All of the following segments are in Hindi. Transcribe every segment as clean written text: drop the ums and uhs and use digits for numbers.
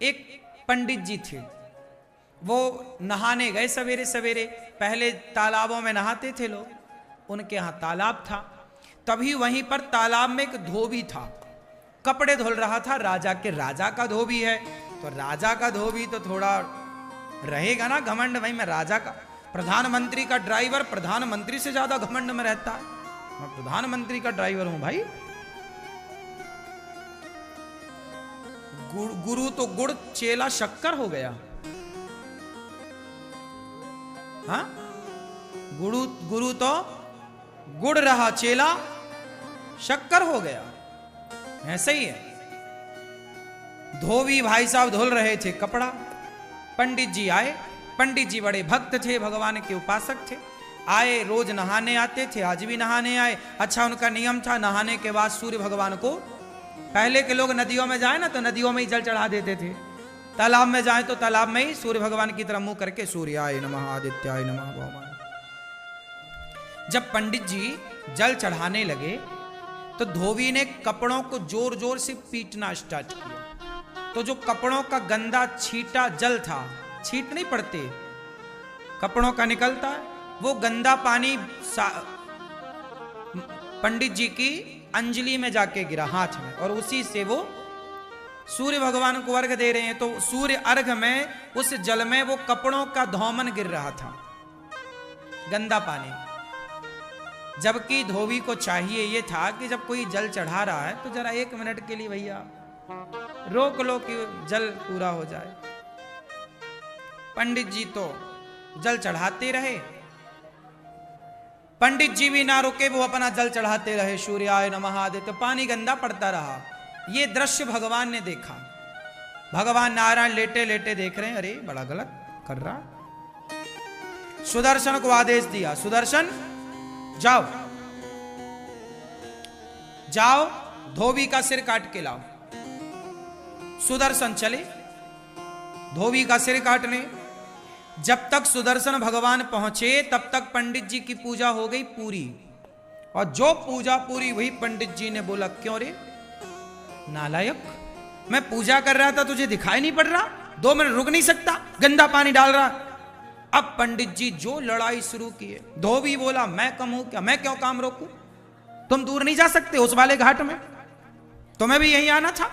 एक पंडित जी थे, वो नहाने गए सवेरे सवेरे। पहले तालाबों में नहाते थे लोग, उनके यहाँ तालाब था। तभी वहीं पर तालाब में एक धोबी था, कपड़े धुल रहा था। राजा का धोबी है, तो राजा का धोबी तो थोड़ा रहेगा ना घमंड, भाई मैं राजा का, प्रधानमंत्री का ड्राइवर प्रधानमंत्री से ज्यादा घमंड में रहता है, मैं प्रधानमंत्री का ड्राइवर हूं भाई। गुरु तो गुड़ चेला शक्कर हो गया। हाँ, गुरु तो गुड़ रहा, चेला शक्कर हो गया। ऐसे ही है। धोबी भाई साहब धुल रहे थे कपड़ा, पंडित जी आए। पंडित जी बड़े भक्त थे, भगवान के उपासक थे। आए, रोज नहाने आते थे, आज भी नहाने आए। अच्छा, उनका नियम था नहाने के बाद सूर्य भगवान को, पहले के लोग नदियों में जाए ना तो नदियों में ही जल चढ़ा देते थे, तालाब में जाए तो तालाब में ही सूर्य भगवान की तरफ मुंह करके सूर्याय नमः आदित्याय नमः भौमाय। जब पंडित जी जल चढ़ाने लगे तो धोबी ने कपड़ों को जोर जोर से पीटना स्टार्ट किया। तो जो कपड़ों का गंदा छीटा जल था, छीट नहीं पड़ते, कपड़ों का निकलता है, वो गंदा पानी पंडित जी की अंजलि में जाके गिरा, हाथ में, और उसी से वो सूर्य भगवान को अर्घ दे रहे हैं। तो सूर्य अर्घ में उस जल में वो कपड़ों का धौमन गिर रहा था, गंदा पानी। जबकि धोबी को चाहिए ये था कि जब कोई जल चढ़ा रहा है तो जरा 1 मिनट के लिए भैया रोक लो कि जल पूरा हो जाए। पंडित जी तो जल चढ़ाते रहे, पंडित जी भी ना रुके, वो अपना जल चढ़ाते रहे, सूर्याय नमः आदित्य, पानी गंदा पड़ता रहा। ये दृश्य भगवान ने देखा। भगवान नारायण लेटे लेटे देख रहे हैं, अरे बड़ा गलत कर रहा। सुदर्शन को आदेश दिया, सुदर्शन जाओ जाओ धोबी का सिर काट के लाओ। सुदर्शन चले धोबी का सिर काटने। जब तक सुदर्शन भगवान पहुंचे तब तक पंडित जी की पूजा हो गई पूरी, और जो पूजा पूरी हुई पंडित जी ने बोला, क्यों रे नालायक, मैं पूजा कर रहा था तुझे दिखाई नहीं पड़ रहा, 2 मिनट रुक नहीं सकता, गंदा पानी डाल रहा। अब पंडित जी जो लड़ाई शुरू की है। धोबी बोला, मैं कम हूं क्या, मैं क्यों काम रोकूं, तुम दूर नहीं जा सकते उस वाले घाट में, तुम्हें भी यहीं आना था।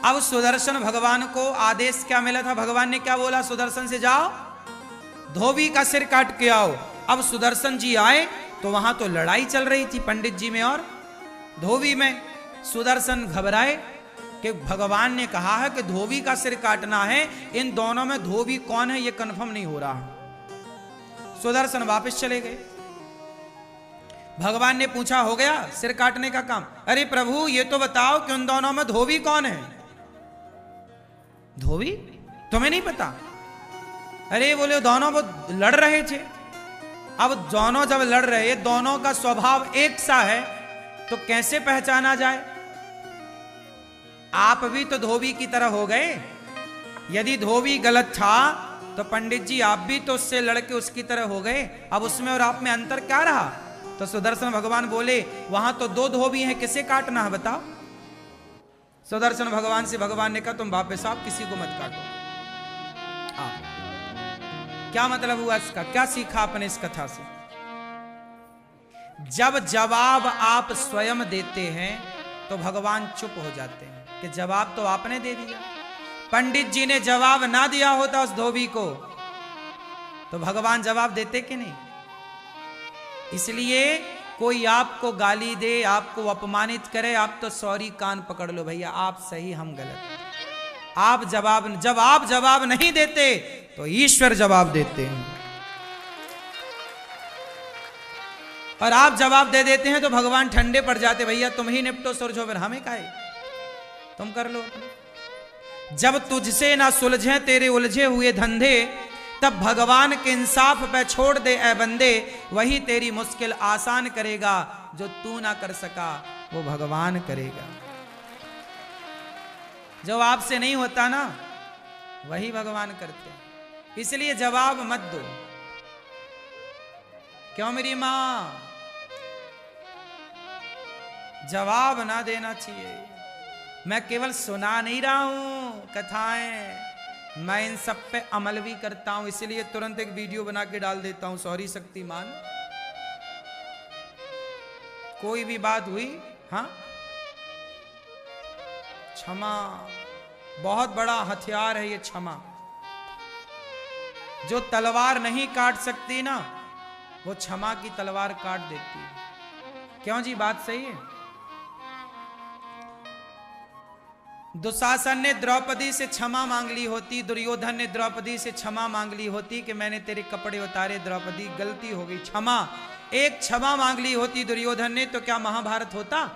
अब सुदर्शन भगवान को आदेश क्या मिला था, भगवान ने क्या बोला, सुदर्शन से जाओ धोबी का सिर काट के आओ। अब सुदर्शन जी आए तो वहां तो लड़ाई चल रही थी पंडित जी में और धोबी में। सुदर्शन घबराए कि भगवान ने कहा है कि धोबी का सिर काटना है, इन दोनों में धोबी कौन है ये कंफर्म नहीं हो रहा। सुदर्शन वापस चले गए। भगवान ने पूछा, हो गया सिर काटने का काम? अरे प्रभु ये तो बताओ कि उन दोनों में धोबी कौन है। धोबी तुम्हें नहीं पता? अरे बोले दोनों वो लड़ रहे थे। अब दोनों जब लड़ रहे, दोनों का स्वभाव एक सा है तो कैसे पहचाना जाए। आप भी तो धोबी की तरह हो गए। यदि धोबी गलत था तो पंडित जी आप भी तो उससे लड़के उसकी तरह हो गए। अब उसमें और आप में अंतर क्या रहा? तो सुदर्शन भगवान बोले, वहां तो 2 धोबी हैं, किसे काटना है बताओ। सुदर्शन भगवान से भगवान ने कहा, तुम वापस आप किसी को मत काटो। क्या मतलब हुआ इसका, क्या सीखा आपने इस कथा से? जब जवाब आप स्वयं देते हैं तो भगवान चुप हो जाते हैं कि जवाब तो आपने दे दिया। पंडित जी ने जवाब ना दिया होता उस धोबी को तो भगवान जवाब देते कि नहीं। इसलिए कोई आपको गाली दे, आपको अपमानित करे, आप तो सॉरी कान पकड़ लो भैया, आप सही हम गलत। आप जब आप जवाब नहीं देते तो ईश्वर जवाब देते हैं, और आप जवाब दे देते हैं तो भगवान ठंडे पड़ जाते, भैया तुम ही निपटो सुलझो, फिर हमें काहे, तुम कर लो। जब तुझसे ना सुलझे तेरे उलझे हुए धंधे, तब भगवान के इंसाफ पे छोड़ दे ए बंदे, वही तेरी मुश्किल आसान करेगा, जो तू ना कर सका वो भगवान करेगा। जो आपसे नहीं होता ना वही भगवान करते, इसलिए जवाब मत दो। क्यों मेरी मां? जवाब ना देना चाहिए। मैं केवल सुना नहीं रहा हूं कथाएं, मैं इन सब पे अमल भी करता हूं, इसलिए तुरंत एक वीडियो बना के डाल देता हूं। सॉरी शक्तिमान, कोई भी बात हुई, हाँ, क्षमा बहुत बड़ा हथियार है ये क्षमा। जो तलवार नहीं काट सकती ना, वो क्षमा की तलवार काट देती है। क्यों जी, बात सही है। दुशासन ने द्रौपदी से क्षमा मांग ली होती, दुर्योधन ने द्रौपदी से क्षमा मांग ली होती कि मैंने तेरे कपड़े उतारे द्रौपदी, गलती हो गई, क्षमा। एक क्षमा मांग ली होती दुर्योधन ने, तो क्या महाभारत होता?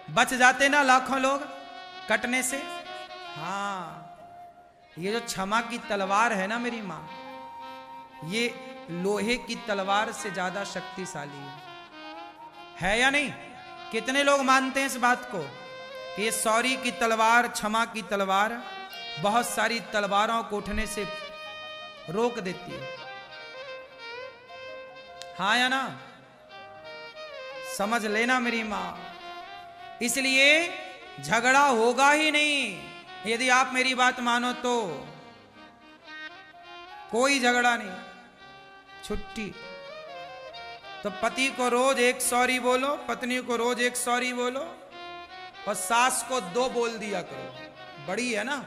बच जाते ना लाखों लोग कटने से। हाँ, ये जो क्षमा की तलवार है ना मेरी मां, ये लोहे की तलवार से ज्यादा शक्तिशाली है या नहीं? कितने लोग मानते हैं इस बात को कि ये सॉरी की तलवार, क्षमा की तलवार बहुत सारी तलवारों को उठने से रोक देती है? हाँ या ना? समझ लेना मेरी मां। इसलिए झगड़ा होगा ही नहीं यदि आप मेरी बात मानो तो। कोई झगड़ा नहीं, छुट्टी। तो पति को रोज एक सॉरी बोलो, पत्नी को रोज एक सॉरी बोलो, और सास को 2 बोल दिया करो, बड़ी है ना।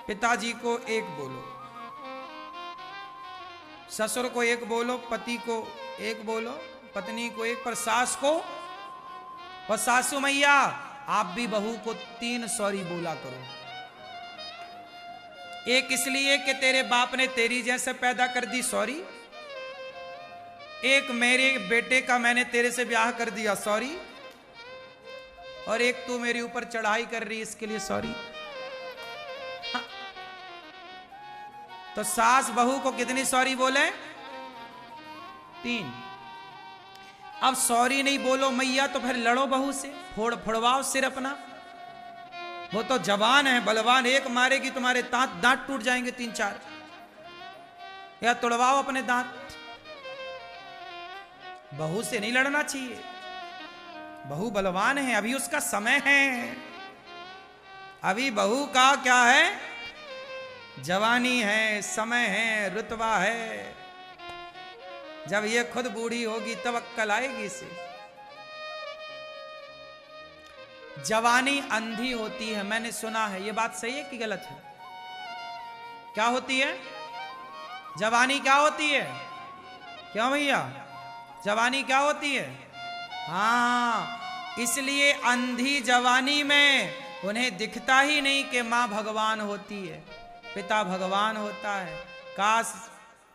पिताजी को 1 बोलो, ससुर को 1 बोलो, पति को 1 बोलो, पत्नी को 1, पर सास को, और सासू मैया आप भी बहू को 3 सॉरी बोला करो। एक इसलिए कि तेरे बाप ने तेरी जैसे पैदा कर दी, सॉरी। एक मेरे बेटे का मैंने तेरे से ब्याह कर दिया, सॉरी। और एक तू मेरे ऊपर चढ़ाई कर रही, इसके लिए सॉरी। हाँ। तो सास बहू को कितनी सॉरी बोले? 3। अब सॉरी नहीं बोलो मैया तो फिर लड़ो बहू से, फोड़वाओ सिर अपना। वो तो जवान है, बलवान, एक मारेगी तुम्हारे दांत टूट जाएंगे 3-4। या तोड़वाओ अपने दांत। बहू से नहीं लड़ना चाहिए, बहू बलवान है, अभी उसका समय है। अभी बहू का क्या है? जवानी है, समय है, रुतबा है। जब ये खुद बूढ़ी होगी तब अक्कल आएगी इसे। जवानी अंधी होती है, मैंने सुना है। ये बात सही है कि गलत है? क्या होती है जवानी? क्या होती है? क्यों भैया, जवानी क्या होती है? हाँ, इसलिए अंधी जवानी में उन्हें दिखता ही नहीं कि मां भगवान होती है, पिता भगवान होता है। काश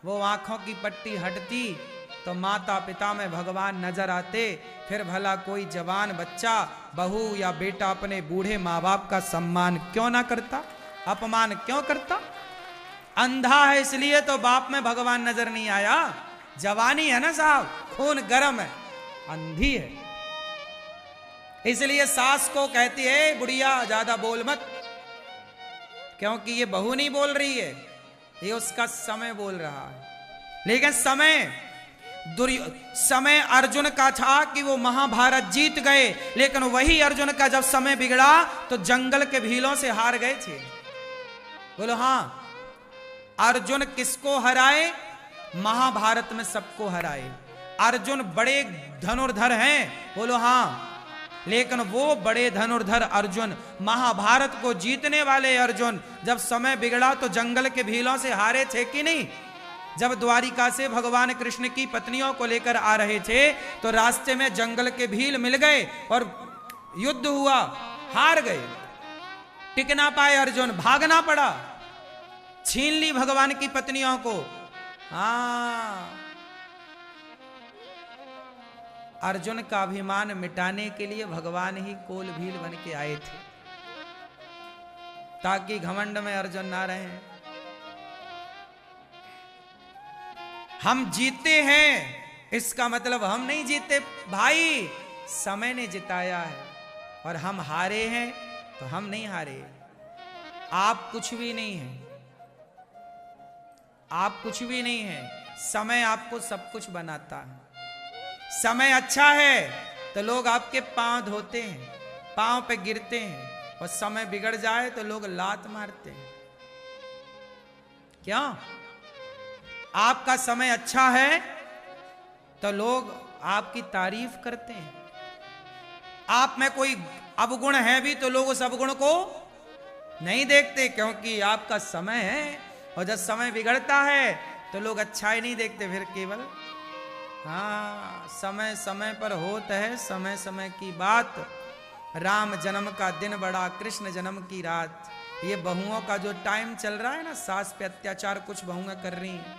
वो आंखों की पट्टी हटती तो माता पिता में भगवान नजर आते, फिर भला कोई जवान बच्चा, बहू या बेटा अपने बूढ़े माँ बाप का सम्मान क्यों ना करता, अपमान क्यों करता? अंधा है इसलिए तो बाप में भगवान नजर नहीं आया। जवानी है ना साहब, खून गर्म है, अंधी है। इसलिए सास को कहती है बुढ़िया ज्यादा बोल मत, क्योंकि ये बहू नहीं बोल रही है, ये उसका समय बोल रहा है। लेकिन समय अर्जुन का था कि वो महाभारत जीत गए, लेकिन वही अर्जुन का जब समय बिगड़ा तो जंगल के भीलों से हार गए थे। बोलो हाँ, अर्जुन किसको हराए? महाभारत में सबको हराए। अर्जुन बड़े धनुर्धर हैं, बोलो हाँ, लेकिन वो बड़े धनुर्धर अर्जुन, महाभारत को जीतने वाले अर्जुन, जब समय बिगड़ा तो जंगल के भीलों से हारे थे कि नहीं? जब द्वारिका से भगवान कृष्ण की पत्नियों को लेकर आ रहे थे तो रास्ते में जंगल के भील मिल गए और युद्ध हुआ, हार गए, टिक ना पाए अर्जुन, भागना पड़ा, छीन ली भगवान की पत्नियों को। हाँ, अर्जुन का अभिमान मिटाने के लिए भगवान ही कोल भील बन के आए थे, ताकि घमंड में अर्जुन ना रहे। हम जीते हैं इसका मतलब हम नहीं जीते भाई, समय ने जिताया है, और हम हारे हैं तो हम नहीं हारे। आप कुछ भी नहीं हैं, आप कुछ भी नहीं हैं, समय आपको सब कुछ बनाता है। समय अच्छा है तो लोग आपके पांव धोते हैं, पांव पे गिरते हैं, और समय बिगड़ जाए तो लोग लात मारते हैं। क्यों? आपका समय अच्छा है तो लोग आपकी तारीफ करते हैं। आप में कोई अवगुण है भी तो लोग उस अवगुण को नहीं देखते, क्योंकि आपका समय है। और जब समय बिगड़ता है तो लोग अच्छाई नहीं देखते, फिर केवल हाँ समय समय पर होता है, समय समय की बात। राम जन्म का दिन बड़ा, कृष्ण जन्म की रात। ये बहुओं का जो टाइम चल रहा है ना, सास पे अत्याचार कुछ बहुएं कर रही हैं,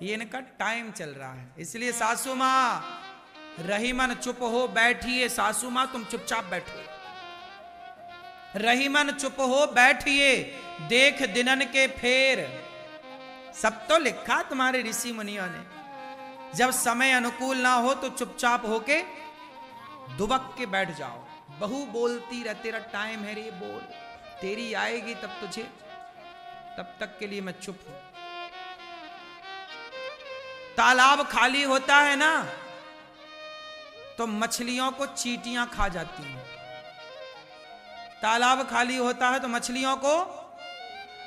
ये इनका टाइम चल रहा है। इसलिए सासू माँ रही मन चुप हो बैठिए, सासू माँ तुम चुपचाप बैठो, रही मन चुप हो बैठिए, देख दिनन के फेर। सब तो लिखा तुम्हारे ऋषि मुनियों ने। जब समय अनुकूल ना हो तो चुपचाप होके दुबक के बैठ जाओ। बहू बोलती रह, तेरा टाइम है रे बोल, तेरी आएगी तब तुझे, तब तक के लिए मैं चुप हूं। तालाब खाली होता है ना तो मछलियों को चींटियां खा जाती हैं। तालाब खाली होता है तो मछलियों को,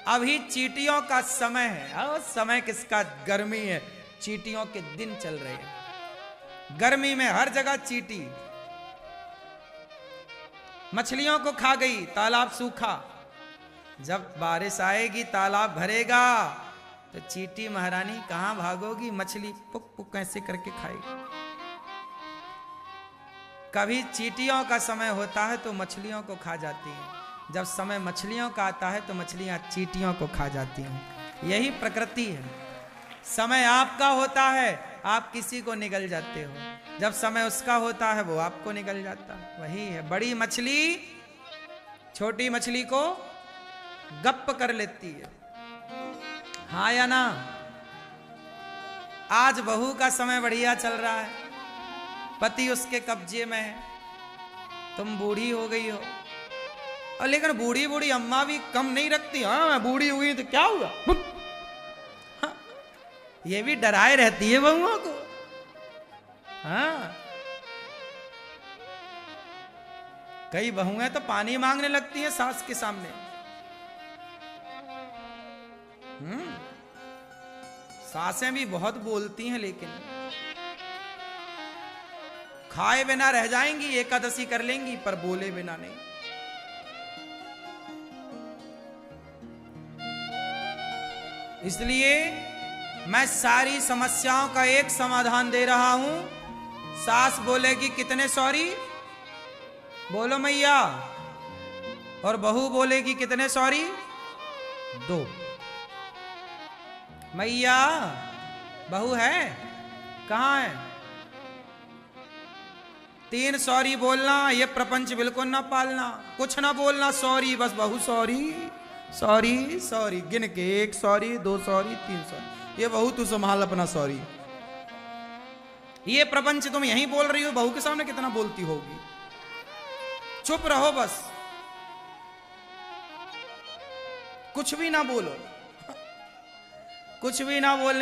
अभी चींटियों का समय है। और समय किसका? गर्मी है, चींटियों के दिन चल रहे हैं। गर्मी में हर जगह चींटी, मछलियों को खा गई, तालाब सूखा। जब बारिश आएगी तालाब भरेगा तो चींटी महारानी कहां भागोगी, मछली पुक पुक कैसे करके खाएगी। कभी चींटियों का समय होता है तो मछलियों को खा जाती हैं, जब समय मछलियों का आता है तो मछलियां चींटियों को खा जाती हैं। यही प्रकृति है। समय आपका होता है, आप किसी को निगल जाते हो, जब समय उसका होता है वो आपको निगल जाता है। वही है, बड़ी मछली छोटी मछली को गप्प कर लेती है, हाँ या ना? आज बहू का समय बढ़िया चल रहा है, पति उसके कब्जे में है, तुम बूढ़ी हो गई हो। और लेकिन बूढ़ी बूढ़ी अम्मा भी कम नहीं रखती। हाँ मैं बूढ़ी हुई तो क्या हुआ, हाँ, ये भी डराए रहती है बहुओं को। हाँ कई बहुएं तो पानी मांगने लगती हैं सास के सामने। सासें भी बहुत बोलती हैं, लेकिन खाए बिना रह जाएंगी, एकादशी कर लेंगी, पर बोले बिना नहीं। इसलिए मैं सारी समस्याओं का एक समाधान दे रहा हूं। सास बोलेगी कितने सॉरी, बोलो मैया, और बहू बोलेगी कितने सॉरी, 2। मैया बहू है कहां है, 3 सॉरी बोलना, ये प्रपंच बिल्कुल ना पालना, कुछ ना बोलना, सॉरी बस, बहू सॉरी सॉरी सॉरी, गिन के 1 सॉरी 2 सॉरी 3 सॉरी। ये बहू तू संभाल अपना सॉरी। ये प्रपंच तुम यहीं बोल रही हो, बहू के सामने कितना बोलती होगी। चुप रहो बस, कुछ भी ना बोलो, कुछ भी ना बोलने